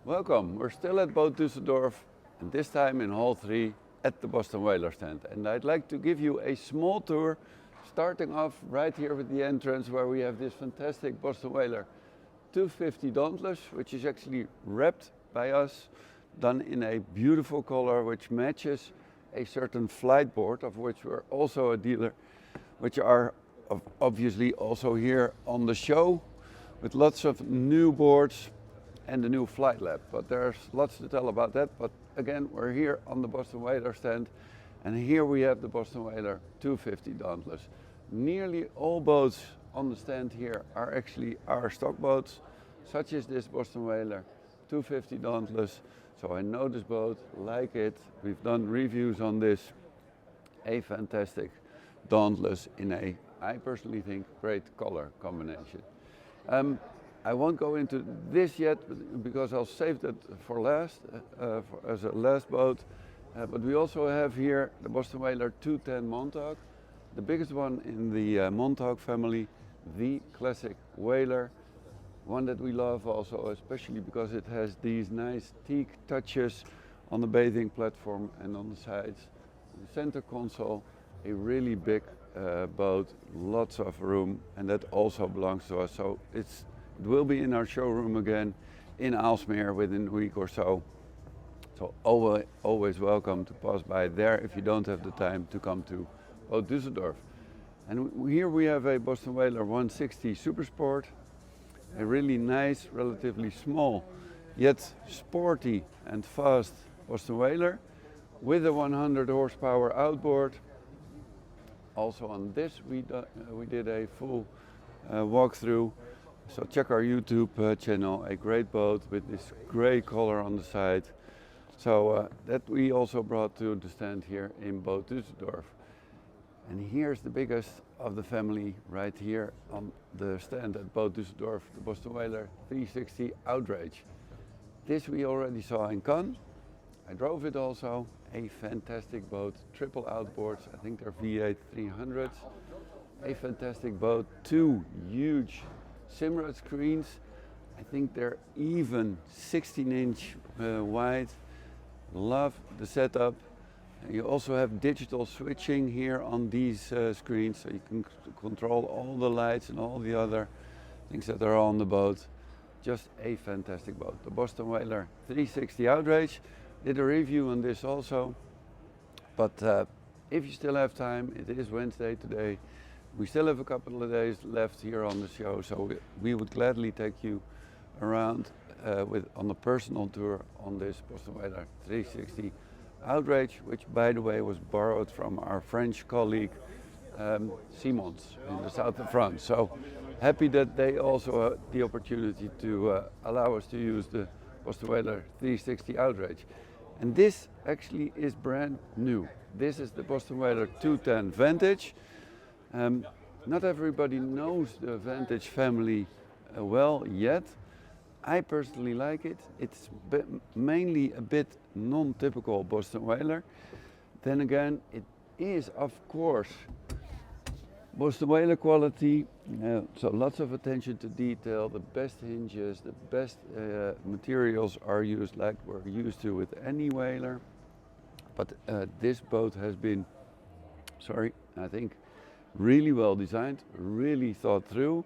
Welcome, we're still at BOOT Düsseldorf and this time in Hall 3 at the Boston Whaler stand. And I'd like to give you a small tour, starting off right here with the entrance where we have this fantastic Boston Whaler 250 Dauntless, which is actually wrapped by us, done in a beautiful color which matches a certain flight board, of which we're also a dealer, which are obviously also here on the show with lots of new boards and the new flight lab, but there's lots to tell about that. But again, we're here on the Boston Whaler stand, and here we have the Boston Whaler 250 Dauntless. Nearly all boats on the stand here are actually our stock boats, such as this Boston Whaler 250 Dauntless. So I know this boat, like it. We've done reviews on this. A fantastic Dauntless in a, I personally think, great color combination. I won't go into this yet because I'll save that for last, as a last boat. But we also have here the Boston Whaler 210 Montauk, the biggest one in the Montauk family, the classic whaler, one that we love also, especially because it has these nice teak touches on the bathing platform and on the sides. The center console, a really big boat, lots of room, and that also belongs to us. So it will be in our showroom again in Aalsmeer within a week or so. So always welcome to pass by there if you don't have the time to come to BOOT Düsseldorf. And here we have a Boston Whaler 160 Super Sport, a really nice, relatively small, yet sporty and fast Boston Whaler with a 100 horsepower outboard. Also on this we did a full walkthrough. So check our YouTube channel, a great boat with this grey color on the side. So that we also brought to the stand here in BOOT Düsseldorf. And here's the biggest of the family right here on the stand at BOOT Düsseldorf, the Boston Whaler 360 Outrage. This we already saw in Cannes. I drove it also, a fantastic boat, triple outboards, I think they're V8 300s. A fantastic boat, two huge Simrad screens. I think they're even 16-inch wide. Love the setup. You also have digital switching here on these screens, so you can control all the lights and all the other things that are on the boat. Just a fantastic boat. The Boston Whaler 360 Outrage. Did a review on this also. But if you still have time, it is Wednesday today. We still have a couple of days left here on the show, so we would gladly take you around on a personal tour on this Boston Whaler 360 Outrage, which by the way was borrowed from our French colleague Simons in the south of France. So happy that they also had the opportunity to allow us to use the Boston Whaler 360 Outrage. And this actually is brand new. This is the Boston Whaler 210 Vantage. Not everybody knows the Vantage family well yet. I personally like it. It's mainly a bit non-typical Boston Whaler. Then again, it is of course Boston Whaler quality, so lots of attention to detail, the best hinges, the best materials are used like we're used to with any whaler. But this boat has been, I think, really well designed, really thought through.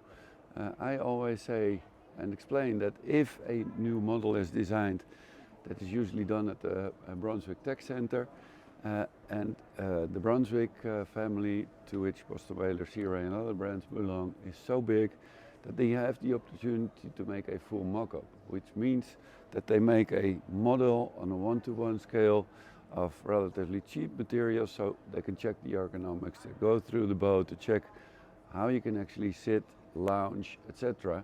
I always say and explain that if a new model is designed, that is usually done at the Brunswick Tech Center, and the Brunswick family, to which Boston Whaler, Sea Ray and other brands belong, is so big that they have the opportunity to make a full mock-up, which means that they make a model on a 1-to-1 scale of relatively cheap materials, so they can check the ergonomics, to go through the boat to check how you can actually sit, lounge, etc.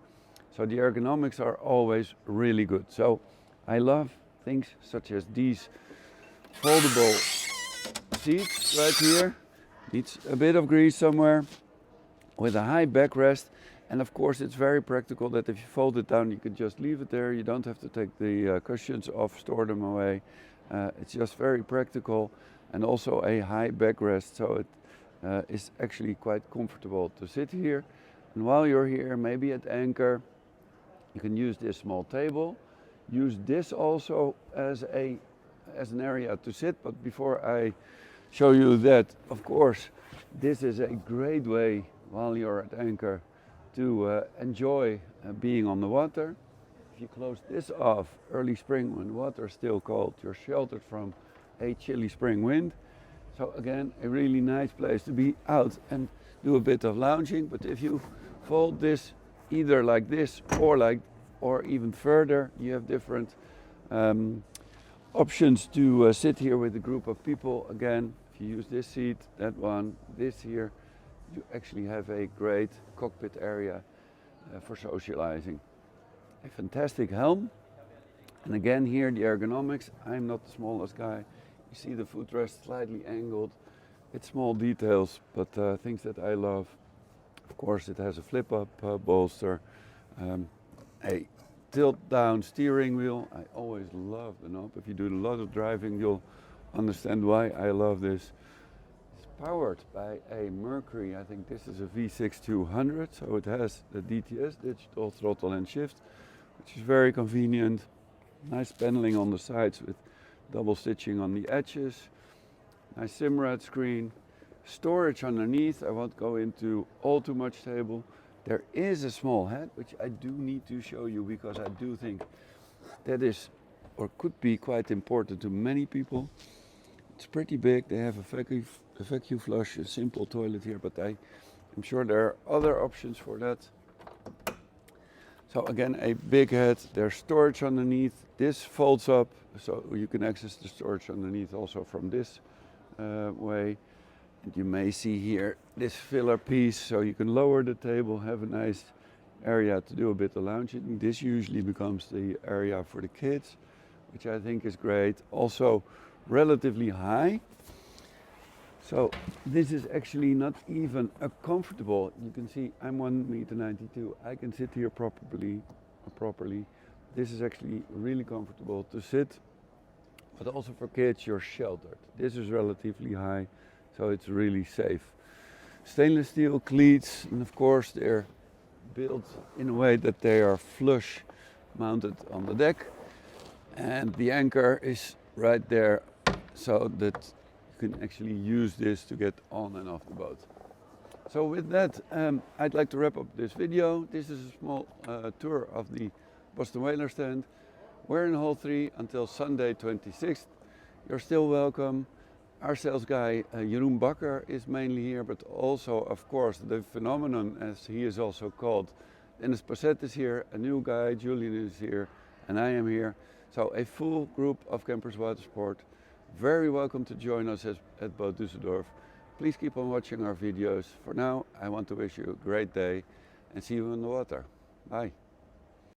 So the ergonomics are always really good. So I love things such as these foldable seats right here. Needs a bit of grease somewhere, with a high backrest. And of course it's very practical that if you fold it down you can just leave it there. You don't have to take the cushions off, store them away. It's just very practical, and also a high backrest, so it is actually quite comfortable to sit here. And while you're here, maybe at anchor, you can use this small table. use this also as an area to sit. But before I show you that, of course, this is a great way while you're at anchor to enjoy being on the water. If you close this off early spring when the water is still cold, you're sheltered from a chilly spring wind. So again, a really nice place to be out and do a bit of lounging. But if you fold this either like this or even further, you have different options to sit here with a group of people. Again, if you use this seat, that one, this here, you actually have a great cockpit area for socializing. A fantastic helm. And again here, the ergonomics. I'm not the smallest guy. You see the footrest slightly angled. It's small details, but things that I love. Of course, it has a flip-up bolster, a tilt-down steering wheel. I always love the knob. If you do a lot of driving, you'll understand why I love this. It's powered by a Mercury. I think this is a V6 200, so it has the DTS, digital throttle and shift, which is very convenient. Nice paneling on the sides with double stitching on the edges. Nice Simrad screen. Storage underneath. I won't go into all too much table. There is a small head, which I do need to show you because I do think that is or could be quite important to many people. It's pretty big. They have a vacuum flush, a simple toilet here, but I'm sure there are other options for that. So again, a big head. There's storage underneath. This folds up, so you can access the storage underneath also from this way. And you may see here this filler piece, so you can lower the table, have a nice area to do a bit of lounging. This usually becomes the area for the kids, which I think is great. Also relatively high. So this is actually not even a comfortable. You can see I'm 1.92 meters. I can sit here properly. This is actually really comfortable to sit, but also for kids you're sheltered. This is relatively high, so it's really safe. Stainless steel cleats, and of course they're built in a way that they are flush mounted on the deck, and the anchor is right there so that you can actually use this to get on and off the boat. So with that, I'd like to wrap up this video. This is a small tour of the Boston Whaler stand. We're in Hall 3 until Sunday 26th. You're still welcome. Our sales guy, Jeroen Bakker, is mainly here, but also, of course, the phenomenon, as he is also called. Dennis Passett is here, a new guy, Julian is here, and I am here. So a full group of campers watersport. Very welcome to join us at BOOT Düsseldorf. Please keep on watching our videos. For now, I want to wish you a great day and see you on the water. Bye.